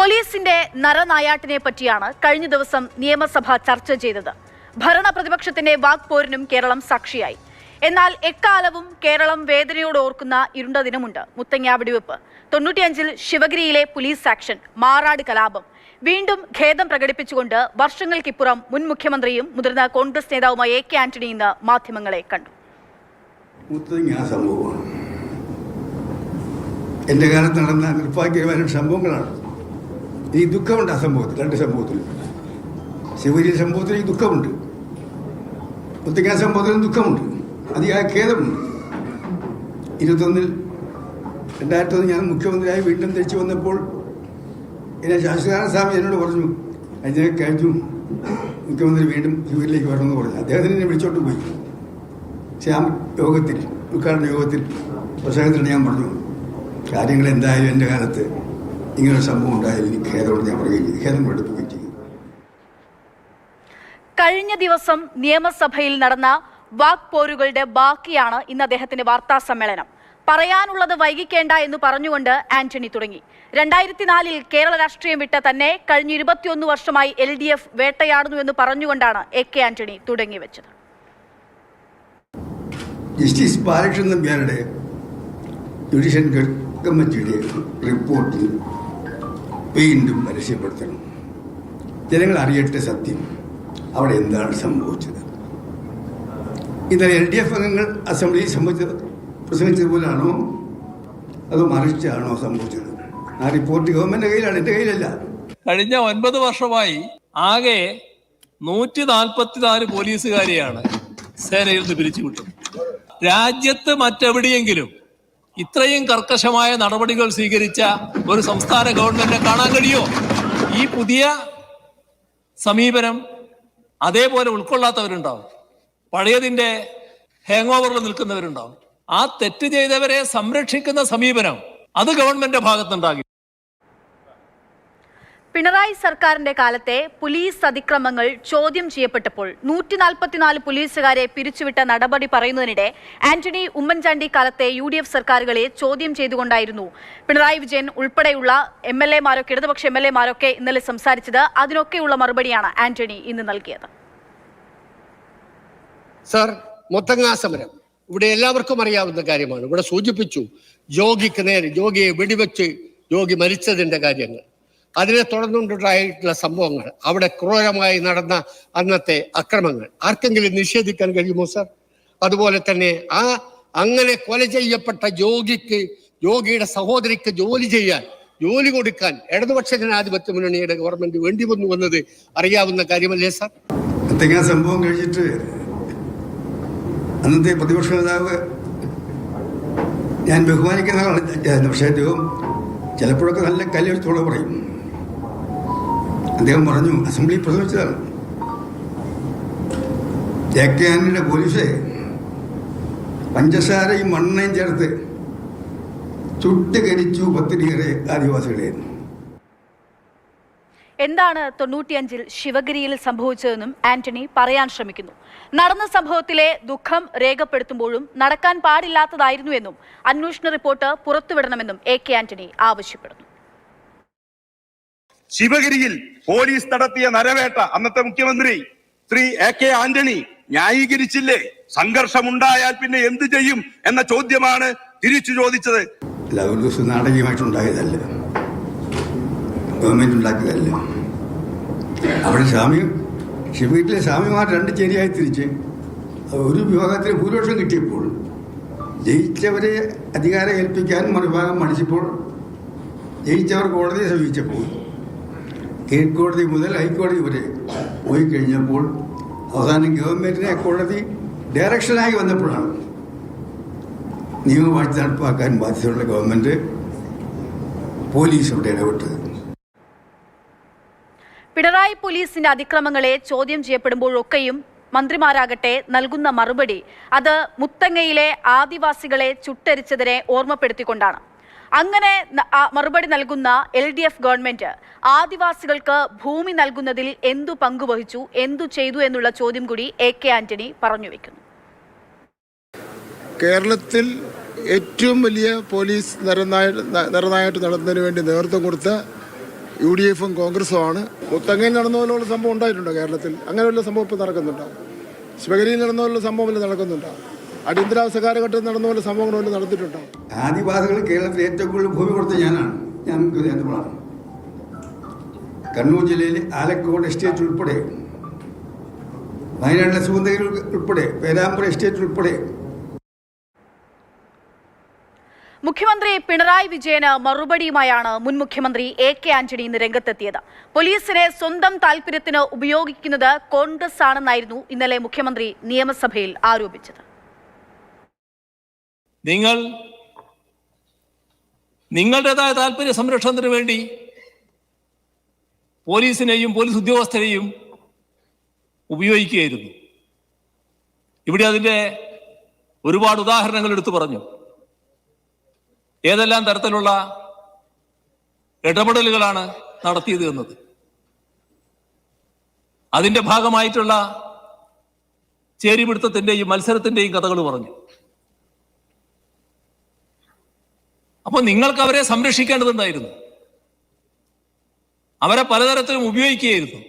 പോലീസിന്റെ നരനായാട്ടിനെ പറ്റിയാണ് കഴിഞ്ഞ ദിവസം നിയമസഭ ചർച്ച ചെയ്തത്. ഭരണ പ്രതിപക്ഷത്തിന്റെ വാക്പോരിനും കേരളം സാക്ഷിയായി. എന്നാൽ എക്കാലവും കേരളം വേദനയോട് ഓർക്കുന്ന ഇരുണ്ട ദിനമുണ്ട്. മുത്തങ്ങ വെടിവെപ്പ്, 95-ൽ ശിവഗിരിയിലെ പോലീസ് ആക്ഷൻ, മാറാട് കലാപം. വീണ്ടും ഖേദം പ്രകടിപ്പിച്ചുകൊണ്ട് വർഷങ്ങൾക്കിപ്പുറം മുൻ മുഖ്യമന്ത്രിയും മുതിർന്ന കോൺഗ്രസ് നേതാവുമായ എ കെ ആന്റണി ഇന്ന് മാധ്യമങ്ങളെ കണ്ടു. എൻ്റെ കാലത്ത് നടന്ന നിർഭാഗ്യമായ സംഭവങ്ങളാണ്. ഈ ദുഃഖമുണ്ട് ആ സംഭവത്തിൽ, രണ്ട് സംഭവത്തിലും. ശിവഗിരി സംഭവത്തിൽ ഈ ദുഃഖമുണ്ട്, മുത്തങ്ങ സംഭവത്തിലും ദുഃഖമുണ്ട്, അതിയായ ഖേദമുണ്ട്. 2001 ഞാൻ മുഖ്യമന്ത്രിയായി വീണ്ടും തിരിച്ചു വന്നപ്പോൾ എന്നെ ശാസ്ത്രനാരായണ സ്വാമി എന്നോട് പറഞ്ഞു, അതിനെ കഴിഞ്ഞു മുഖ്യമന്ത്രി വീണ്ടും ശിവഗിരിയിലേക്ക് വരണമെന്ന് പറഞ്ഞു. അദ്ദേഹത്തിന് എന്നെ വിളിച്ചോട്ട് പോയി. ശ്യാം യോഗത്തിൽ, ഉദ്ഘാടന യോഗത്തിൽ പ്രസംഗത്തിൽ ഞാൻ പറഞ്ഞു, കാര്യങ്ങൾ എന്തായാലും എൻ്റെ കാലത്ത് ഇങ്ങനൊരു സംഭവം ഉണ്ടായാലും എനിക്ക് ഖേദമുണ്ട് ഞാൻ പറയുകയും ചെയ്തു, ഖേദം പ്രകടിപ്പിക്കുകയും ചെയ്തു. കഴിഞ്ഞ ദിവസം നിയമസഭയിൽ നടന്ന വാക്പോരുകളുടെ ബാക്കിയാണ് ഇന്ന് അദ്ദേഹത്തിന്റെ വാർത്താ സമ്മേളനം. പറയാനുള്ളത് വൈകിക്കേണ്ട എന്ന് പറഞ്ഞുകൊണ്ട് ആന്റണി തുടങ്ങി. 2004-ൽ കേരള രാഷ്ട്രീയം വിട്ട തന്നെ കഴിഞ്ഞ 21 വർഷമായി LDF വേട്ടയാടുന്നു എന്ന് പറഞ്ഞുകൊണ്ടാണ് എ കെ ആന്റണി തുടങ്ങി വെച്ചത്. ജസ്റ്റിസ് ബാലകൃഷ്ണൻ നമ്പ്യാരുടെ ജുഡീഷ്യൽ കമ്മിറ്റിയുടെ റിപ്പോർട്ടിൽ വീണ്ടും പരസ്യപ്പെടുത്തണം. ജനങ്ങൾ അറിയട്ടെ സത്യം, അവിടെ എന്താണ് സംഭവിച്ചത്. ഇന്നലെ LDF അംഗങ്ങൾ അസംബ്ലിയിൽ പ്രസംഗിച്ചതുപോലാണോ അതോ മറിച്ചാണോ സംഭവിച്ചത്? ആ റിപ്പോർട്ട് ഗവൺമെന്റ് കയ്യിലാണ്, എന്റെ കയ്യിലല്ല. കഴിഞ്ഞ 9 വർഷമായി ആകെ 144 പോലീസുകാരെയാണ് സേനയിൽ നിന്ന് പിരിച്ചുവിട്ടത്. രാജ്യത്ത് മറ്റെവിടെയെങ്കിലും ഇത്രയും കർക്കശമായ നടപടികൾ സ്വീകരിച്ച ഒരു സംസ്ഥാന ഗവൺമെന്റിനെ കാണാൻ കഴിയുമോ? ഈ പുതിയ സമീപനം അതേപോലെ ഉൾക്കൊള്ളാത്തവരുണ്ടാവും, പഴയതിന്റെ ഹാങ് ഓവറിൽ നിൽക്കുന്നവരുണ്ടാവും. ആ തെറ്റ് ചെയ്തവരെ സംരക്ഷിക്കുന്ന സമീപനം അത് ഗവൺമെന്റിന്റെ ഭാഗത്തുണ്ടാകില്ല. പിണറായി സർക്കാരിന്റെ കാലത്തെ പോലീസ് അതിക്രമങ്ങൾ ചോദ്യം ചെയ്യപ്പെട്ടപ്പോൾ 144 പോലീസുകാരെ പിരിച്ചുവിട്ട നടപടി പറയുന്നതിനിടെ ആന്റണി ഉമ്മൻചാണ്ടി കാലത്തെ UDF സർക്കാരുകളെ ചോദ്യം ചെയ്തുകൊണ്ടായിരുന്നു പിണറായി വിജയൻ ഉൾപ്പെടെയുള്ള MLA-മാരൊക്കെ, ഇടതുപക്ഷ MLA-മാരൊക്കെ ഇന്നലെ സംസാരിച്ചത്. അതിനൊക്കെയുള്ള മറുപടിയാണ് ആന്റണി ഇന്ന് നൽകിയത്. സർ, മുത്തങ്ങ സമരം ഇവിടെ എല്ലാവർക്കും അറിയാവുന്ന കാര്യമാണ്. ഇവിടെ സൂചിപ്പിച്ചു, ജോഗിക്ക് നേരെ ജോഗിയെ വെടിവെച്ച് ജോഗി മരിച്ചതിന്റെ കാര്യങ്ങൾ, അതിനെ തുടർന്നുണ്ടായിട്ടുള്ള സംഭവങ്ങൾ, അവിടെ ക്രൂരമായി നടന്ന അന്നത്തെ അക്രമങ്ങൾ ആർക്കെങ്കിലും നിഷേധിക്കാൻ കഴിയുമോ സർ? അതുപോലെ തന്നെ അങ്ങനെ കൊല ചെയ്യപ്പെട്ട ജോഗിയുടെ സഹോദരിക്ക് ജോലി കൊടുക്കാൻ ഇടതുപക്ഷ ജനാധിപത്യ മുന്നണിയുടെ ഗവൺമെന്റ് വേണ്ടി വന്നു വന്നത് അറിയാവുന്ന കാര്യമല്ലേ സർ? സംഭവം കഴിച്ചിട്ട് അന്നത്തെ പ്രതിപക്ഷ നേതാവ് ഞാൻ ബഹുമാനിക്കുന്ന ആളാണ്, പക്ഷേ അദ്ദേഹം ചിലപ്പോഴൊക്കെ നല്ല കല്ലെടുത്തോളം പറയും. അദ്ദേഹം പറഞ്ഞു, അസംബ്ലിയിൽ പ്രസംഗിച്ചതാണ്, JK ആന്റണിയുടെ പോലീസെ പഞ്ചസാരയും മണ്ണയും ചേർത്ത് ചുട്ടുകരിച്ചു 10 ആദിവാസികളെ. എന്താണ് 95-ൽ ശിവഗിരിയിൽ സംഭവിച്ചതെന്നും ആന്റണി പറയാൻ ശ്രമിക്കുന്നു. നടന്ന സംഭവത്തിലെ ദുഃഖം രേഖപ്പെടുത്തുമ്പോഴും നടക്കാൻ പാടില്ലാത്തതായിരുന്നുവെന്നും അന്വേഷണ റിപ്പോർട്ട് പുറത്തുവിടണമെന്നും എ കെ ആന്റണി ആവശ്യപ്പെടുന്നു. ശിവഗിരിയിൽ പോലീസ് നടത്തിയ നരവേട്ട അന്നത്തെ മുഖ്യമന്ത്രി ശ്രീ എ കെ ആന്റണി ന്യായീകരിച്ചില്ലേ? സംഘർഷമുണ്ടായാൽ പിന്നെ എന്ത് ചെയ്യും എന്ന ചോദ്യമാണ് തിരിച്ചു ചോദിച്ചത്. ഒരു ദിവസം നാടകീയമായിട്ടുണ്ടായതല്ല, ഗവൺമെന്റ് ഉണ്ടാക്കിയതല്ല. അവിടെ ശിവഗിരിയിലെ സ്വാമിമാർ 2 ചേരിയായി തിരിച്ച് ഒരു വിഭാഗത്തിന് ഭൂരിപക്ഷം കിട്ടിയപ്പോൾ ജയിച്ചവരെ അധികാരം ഏൽപ്പിക്കാൻ മറുഭാഗം മടിച്ചപ്പോൾ ജയിച്ചവർ കോടതിയെ സമീപിച്ചപ്പോൾ കീഴ്ക്കോടതി മുതൽ ഹൈക്കോടതി വരെ പോയി കഴിഞ്ഞപ്പോൾ അവസാനം ഗവൺമെന്റിനെ കോടതി ഡയറക്ഷനായി വന്നപ്പോഴാണ് നിയമവാഴ്ച നടപ്പാക്കാൻ ബാധ്യതയുള്ള ഗവൺമെന്റ് പോലീസോട് ഇടപെട്ടത്. പിണറായി പോലീസിന്റെ അതിക്രമങ്ങളെ ചോദ്യം ചെയ്യപ്പെടുമ്പോഴൊക്കെയും മന്ത്രിമാരാകട്ടെ നൽകുന്ന മറുപടി അത് മുത്തങ്ങയിലെ ആദിവാസികളെ ചുട്ടരിച്ചതിനെ ഓർമ്മപ്പെടുത്തിക്കൊണ്ടാണ്. അങ്ങനെ മറുപടി നൽകുന്ന LDF ഗവൺമെന്റ് ആദിവാസികൾക്ക് ഭൂമി നൽകുന്നതിൽ എന്തു പങ്കുവഹിച്ചു, എന്തു ചെയ്തു എന്നുള്ള ചോദ്യം കൂടി എ കെ ആന്റണി പറഞ്ഞു വെക്കുന്നു. കേരളത്തിൽ ഏറ്റവും വലിയ പോലീസ് നരനായിട്ട് നടന്നതിന് വേണ്ടി നേതൃത്വം കൊടുത്ത UDF-ഉം കോൺഗ്രസുമാണ്. മുത്തങ്ങയിൽ നടന്ന പോലുള്ള സംഭവം ഉണ്ടായിട്ടുണ്ടോ കേരളത്തിൽ? അങ്ങനെ വല്ല സംഭവം ഇപ്പോൾ നടക്കുന്നുണ്ടോ? ശിവഗിരിയിൽ നടന്ന പോലുള്ള സംഭവം വല്ല നടക്കുന്നുണ്ടോ? അടിയന്തരാവസ്ഥ കാലഘട്ടത്തിൽ നടന്ന പോലെ സംഭവങ്ങൾ വല്ല നടത്തിയിട്ടുണ്ടോ? ആദിവാസികൾ കേരളത്തിൽ ഏറ്റവും കൂടുതൽ ഭൂമി കൊടുത്ത ഞാനാണ്. ഞാൻ മുഖ്യമന്ത്രി. കണ്ണൂർ ജില്ലയിൽ ആലക്കോട് എസ്റ്റേറ്റ് ഉൾപ്പെടെ, വയനാട്ടിലെ സുഗന്ധഗിരി ഉൾപ്പെടെ, പേരാമ്പ്ര എസ്റ്റേറ്റ് ഉൾപ്പെടെ. മുഖ്യമന്ത്രി പിണറായി വിജയന് മറുപടിയുമായാണ് മുൻ മുഖ്യമന്ത്രി AK ആന്റണി ഇന്ന് രംഗത്തെത്തിയത്. പോലീസിനെ സ്വന്തം താൽപര്യത്തിന് ഉപയോഗിക്കുന്നത് കോൺഗ്രസ് ആണെന്നായിരുന്നു ഇന്നലെ മുഖ്യമന്ത്രി നിയമസഭയിൽ ആരോപിച്ചത്. നിങ്ങൾ നിങ്ങളുടേതായ താല്പര്യ സംരക്ഷണത്തിന് വേണ്ടി പോലീസിനെയും പോലീസ് ഉദ്യോഗസ്ഥരെയും ഉപയോഗിക്കുകയായിരുന്നു. ഇവിടെ അതിൻ്റെ ഒരുപാട് ഉദാഹരണങ്ങൾ എടുത്തു പറഞ്ഞു. ഏതെല്ലാം തരത്തിലുള്ള ഇടപെടലുകളാണ് നടത്തിയത് എന്നത്. അതിന്റെ ഭാഗമായിട്ടുള്ള ചേരിപിടുത്തത്തിന്റെയും മത്സരത്തിന്റെയും കഥകൾ പറഞ്ഞു. അപ്പൊ നിങ്ങൾക്ക് അവരെ സംരക്ഷിക്കേണ്ടതുണ്ടായിരുന്നു. അവരെ പലതരത്തിലും ഉപയോഗിക്കുകയായിരുന്നു.